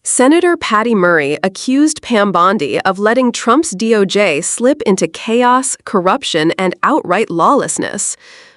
Senator Patty Murray accused Pam Bondi of letting Trump's DOJ slip into chaos, corruption, and outright lawlessness.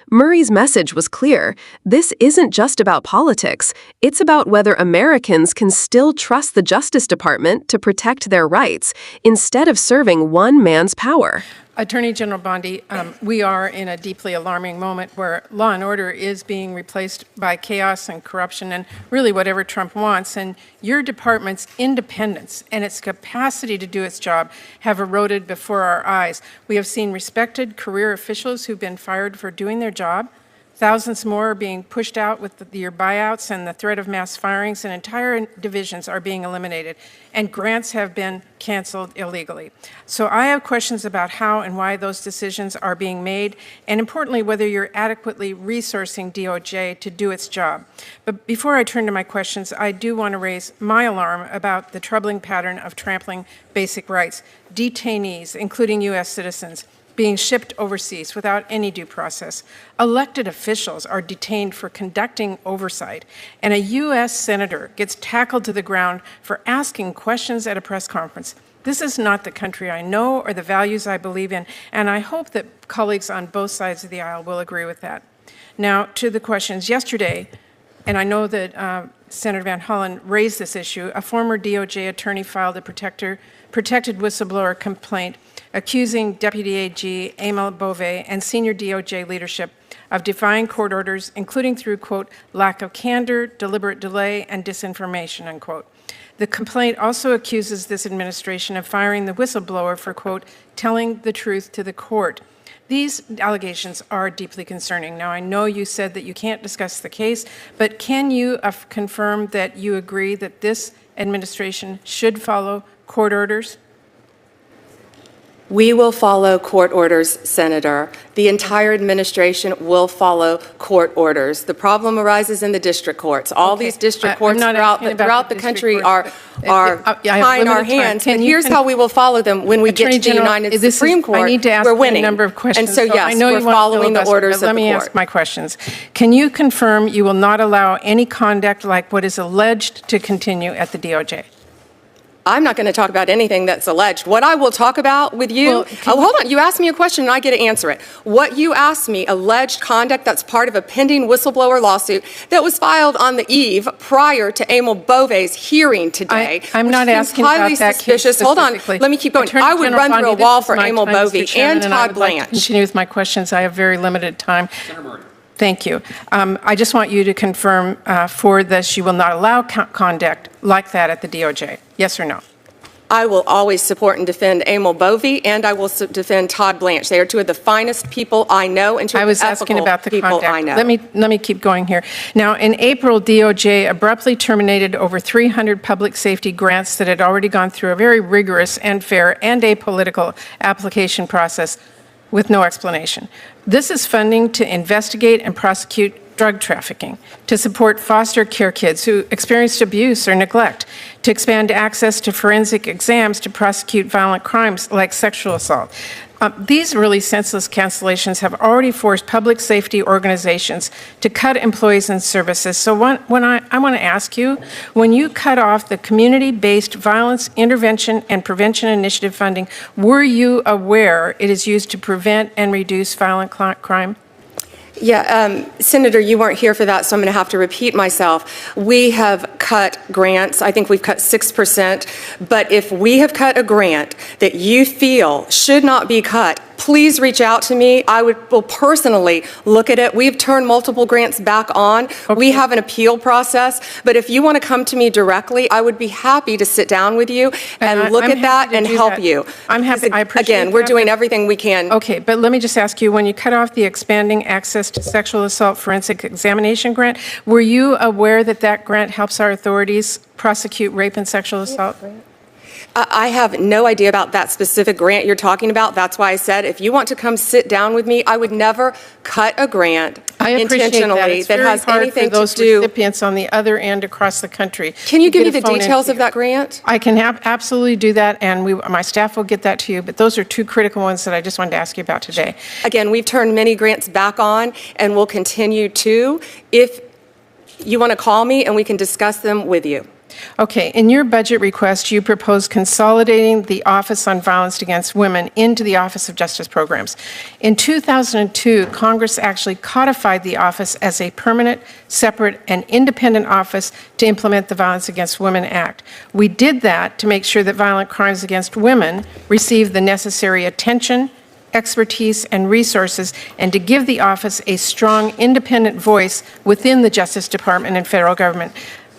Murray's message was clear. This isn't just about politics. It's about whether Americans can still trust the Justice Department to protect their rights instead of serving one man's power. Attorney General Bondi, we are in a deeply alarming moment where law and order is being replaced by chaos and corruption and really whatever Trump wants. And your department's independence and its capacity to do its job have eroded before our eyes. We have seen respected career officials who've been fired for doing their job. Thousands more are being pushed out with your buyouts and the threat of mass firings, and entire divisions are being eliminated, and grants have been canceled illegally. So I have questions about how and why those decisions are being made, and importantly, whether you're adequately resourcing DOJ to do its job. But before I turn to my questions, I do want to raise my alarm about the troubling pattern of trampling basic rights. Detainees, including U.S. citizens, being shipped overseas without any due process. Elected officials are detained for conducting oversight, and a U.S. senator gets tackled to the ground for asking questions at a press conference. This is not the country I know or the values I believe in, and I hope that colleagues on both sides of the aisle will agree with that. Now, to the questions. Yesterday, and I know that Senator Van Hollen raised this issue, a former DOJ attorney filed a protected whistleblower complaint accusing Deputy AG Emil Bove and senior DOJ leadership of defying court orders, including through, quote, lack of candor, deliberate delay, and disinformation, unquote. The complaint also accuses this administration of firing the whistleblower for, quote, telling the truth to the court. These allegations are deeply concerning. Now, I know you said that you can't discuss the case, but can you confirm that you agree that this administration should follow court orders? We will follow court orders, Senator. The entire administration will follow court orders. The problem arises in the district courts. All these district courts throughout the country are tying our hands. And here's how we will follow them when we get to the United Supreme Court. I need to ask we're winning. A number of questions. And so, yes, we're following the orders of the court. Let me ask my questions. Can you confirm you will not allow any conduct like what is alleged to continue at the DOJ? I'm not going to talk about anything that's alleged. What I will talk about with you, hold on, you asked me a question and I get to answer it. What you asked me, alleged conduct that's part of a pending whistleblower lawsuit that was filed on the eve prior to Emil Bove's hearing today. I'm not asking highly about that suspicious. Case hold on, let me keep going. I would run through a wall for Emil Bove and Todd Blanche. Continue with my questions. I have very limited time. Thank you. I just want you to confirm for this you will not allow conduct like that at the DOJ. Yes or no? I will always support and defend Emil Bove, and I will defend Todd Blanche. They are two of the finest people I know and two of the ethical people I know. Let me keep going here. Now, in April, DOJ abruptly terminated over 300 public safety grants that had already gone through a very rigorous and fair and apolitical application process with no explanation. This is funding to investigate and prosecute drug trafficking, to support foster care kids who experienced abuse or neglect, to expand access to forensic exams to prosecute violent crimes like sexual assault. These really senseless cancellations have already forced public safety organizations to cut employees and services. So I want to ask you, when you cut off the community-based violence intervention and prevention initiative funding, were you aware it is used to prevent and reduce violent crime? Yeah, Senator, you weren't here for that, so I'm going to have to repeat myself. We have cut grants. I think we've cut 6%. But if we have cut a grant that you feel should not be cut, please reach out to me. I will personally look at it. We've turned multiple grants back on. Okay. We have an appeal process. But if you want to come to me directly, I would be happy to sit down with you and look at that and help you. I'm happy. I appreciate Again, we're doing everything we can. Okay, but let me just ask you, when you cut off the expanding access to sexual assault forensic examination grant, were you aware that that grant helps our authorities prosecute rape and sexual assault? I have no idea about that specific grant you're talking about. That's why I said if you want to come sit down with me, I would never cut a grant intentionally that has anything to those do. Recipients on the other end across the country. Can you give me the details of that grant? I can absolutely do that, and my staff will get that to you. But those are two critical ones that I just wanted to ask you about today. Again, we've turned many grants back on, and we'll continue to. If you want to call me, and we can discuss them with you. Okay, in your budget request, you propose consolidating the Office on Violence Against Women into the Office of Justice Programs. In 2002, Congress actually codified the office as a permanent, separate, and independent office to implement the Violence Against Women Act. We did that to make sure that violent crimes against women receive the necessary attention, expertise, and resources, and to give the office a strong, independent voice within the Justice Department and federal government.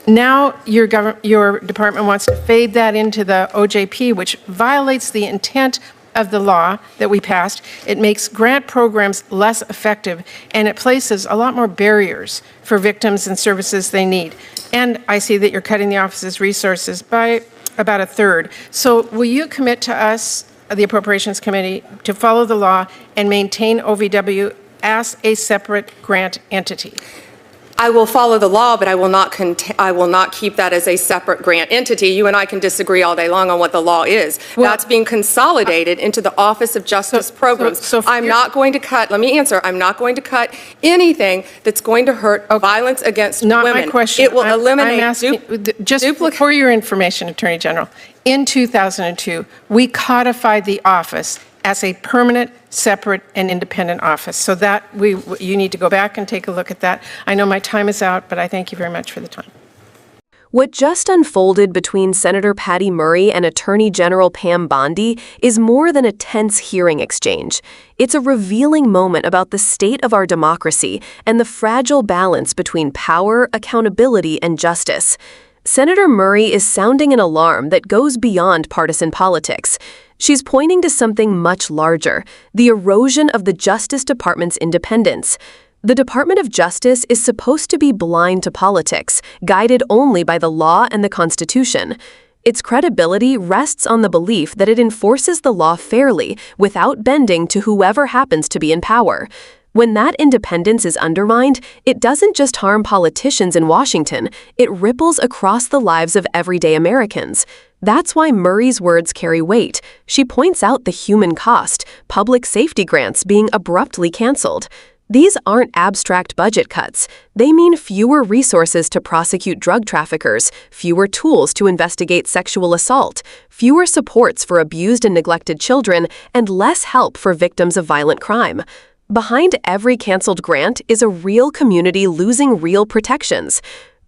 Now your department wants to fade that into the OJP, which violates the intent of the law that we passed. It makes grant programs less effective, and it places a lot more barriers for victims and services they need. And I see that you're cutting the office's resources by about a third. So will you commit to us, the Appropriations Committee, to follow the law and maintain OVW as a separate grant entity? I will follow the law, but I will not keep that as a separate grant entity. You and I can disagree all day long on what the law is. Well, that's being consolidated into the Office of Justice Programs. I'm not going to cut, let me answer, I'm not going to cut anything that's going to hurt violence against not women. My question. It will eliminate I'm asking, just for your information, Attorney General, in 2002, we codified the office as a permanent, separate, and independent office. So that you need to go back and take a look at that. I know my time is out, but I thank you very much for the time. What just unfolded between Senator Patty Murray and Attorney General Pam Bondi is more than a tense hearing exchange. It's a revealing moment about the state of our democracy and the fragile balance between power, accountability, and justice. Senator Murray is sounding an alarm that goes beyond partisan politics. She's pointing to something much larger, the erosion of the Justice Department's independence. The Department of Justice is supposed to be blind to politics, guided only by the law and the Constitution. Its credibility rests on the belief that it enforces the law fairly without bending to whoever happens to be in power. When that independence is undermined, it doesn't just harm politicians in Washington, it ripples across the lives of everyday Americans. That's why Murray's words carry weight. She points out the human cost, public safety grants being abruptly canceled. These aren't abstract budget cuts. They mean fewer resources to prosecute drug traffickers, fewer tools to investigate sexual assault, fewer supports for abused and neglected children, and less help for victims of violent crime. Behind every canceled grant is a real community losing real protections.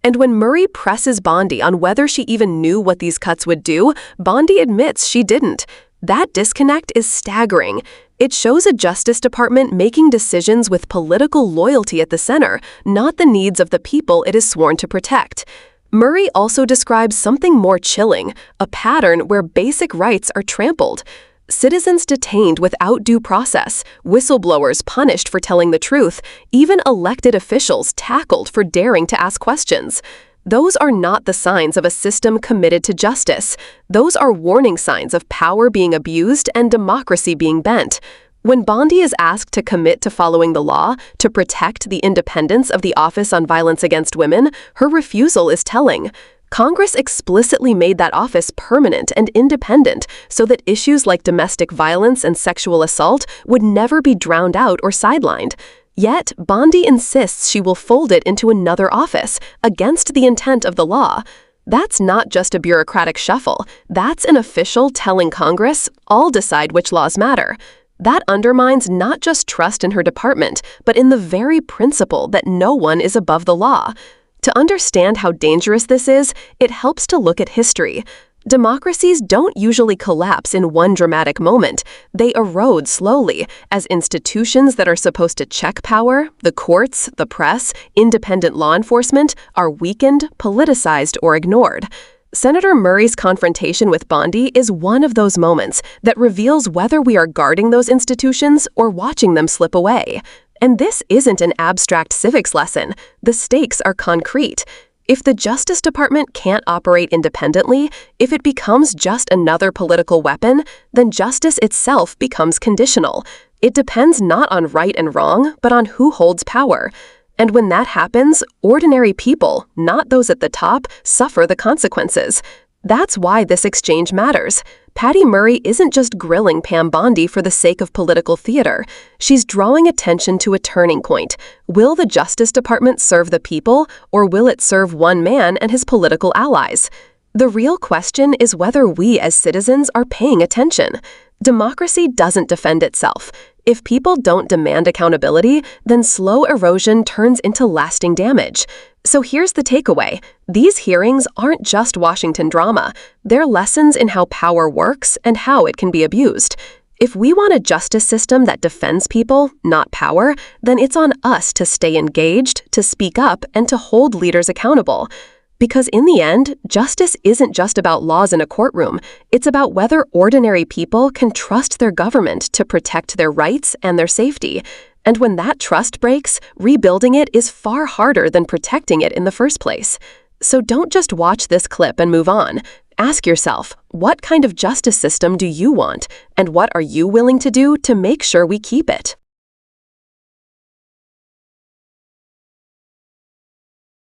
And when Murray presses Bondi on whether she even knew what these cuts would do, Bondi admits she didn't. That disconnect is staggering. It shows a Justice Department making decisions with political loyalty at the center, not the needs of the people it is sworn to protect. Murray also describes something more chilling, a pattern where basic rights are trampled. Citizens detained without due process, whistleblowers punished for telling the truth, even elected officials tackled for daring to ask questions. Those are not the signs of a system committed to justice. Those are warning signs of power being abused and democracy being bent. When Bondi is asked to commit to following the law, to protect the independence of the Office on Violence Against Women, her refusal is telling. Congress explicitly made that office permanent and independent so that issues like domestic violence and sexual assault would never be drowned out or sidelined. Yet, Bondi insists she will fold it into another office, against the intent of the law. That's not just a bureaucratic shuffle. That's an official telling Congress, "I'll decide which laws matter." That undermines not just trust in her department, but in the very principle that no one is above the law. To understand how dangerous this is, it helps to look at history. Democracies don't usually collapse in one dramatic moment. They erode slowly as institutions that are supposed to check power, the courts, the press, independent law enforcement, are weakened, politicized, or ignored. Senator Murray's confrontation with Bondi is one of those moments that reveals whether we are guarding those institutions or watching them slip away. And this isn't an abstract civics lesson. The stakes are concrete. If the Justice Department can't operate independently, if it becomes just another political weapon, then justice itself becomes conditional. It depends not on right and wrong, but on who holds power. And when that happens, ordinary people, not those at the top, suffer the consequences. That's why this exchange matters. Patty Murray isn't just grilling Pam Bondi for the sake of political theater. She's drawing attention to a turning point. Will the Justice Department serve the people, or will it serve one man and his political allies? The real question is whether we as citizens are paying attention. Democracy doesn't defend itself. If people don't demand accountability, then slow erosion turns into lasting damage. So here's the takeaway. These hearings aren't just Washington drama. They're lessons in how power works and how it can be abused. If we want a justice system that defends people, not power, then it's on us to stay engaged, to speak up, and to hold leaders accountable. Because in the end, justice isn't just about laws in a courtroom. It's about whether ordinary people can trust their government to protect their rights and their safety. And when that trust breaks, rebuilding it is far harder than protecting it in the first place. So don't just watch this clip and move on. Ask yourself, what kind of justice system do you want? And what are you willing to do to make sure we keep it?